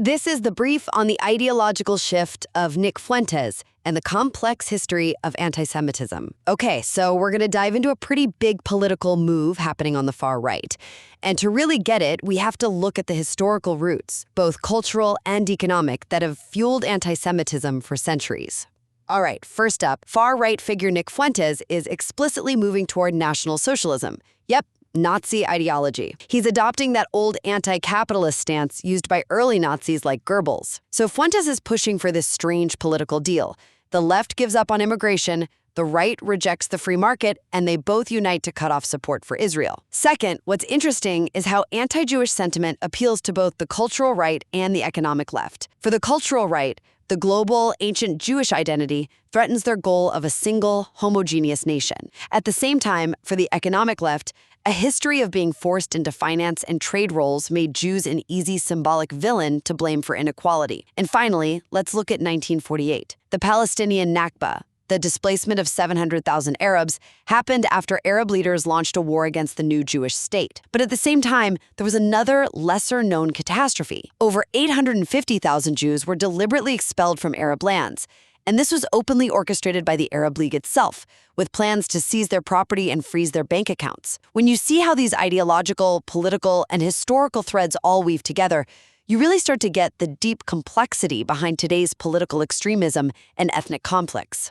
This is the brief on the ideological shift of Nick Fuentes and the complex history of anti-Semitism. Okay, so we're going to dive into a pretty big political move happening on the far right. And to really get it, we have to look at the historical roots, both cultural and economic, that have fueled anti-Semitism for centuries. All right, first up, far-right figure Nick Fuentes is explicitly moving toward National Socialism. Yep, Nazi ideology. He's adopting that old anti-capitalist stance used by early Nazis like Goebbels. So Fuentes is pushing for this strange political deal. The left gives up on immigration, the right rejects the free market, and they both unite to cut off support for Israel. Second, what's interesting is how anti-Jewish sentiment appeals to both the cultural right and the economic left. For the cultural right, the global, ancient Jewish identity threatens their goal of a single, homogeneous nation. At the same time, for the economic left, a history of being forced into finance and trade roles made Jews an easy symbolic villain to blame for inequality. And finally, let's look at 1948. The Palestinian Nakba, the displacement of 700,000 Arabs, happened after Arab leaders launched a war against the new Jewish state. But at the same time, there was another lesser-known catastrophe. Over 850,000 Jews were deliberately expelled from Arab lands. And this was openly orchestrated by the Arab League itself, with plans to seize their property and freeze their bank accounts. When you see how these ideological, political, and historical threads all weave together, you really start to get the deep complexity behind today's political extremism and ethnic conflicts.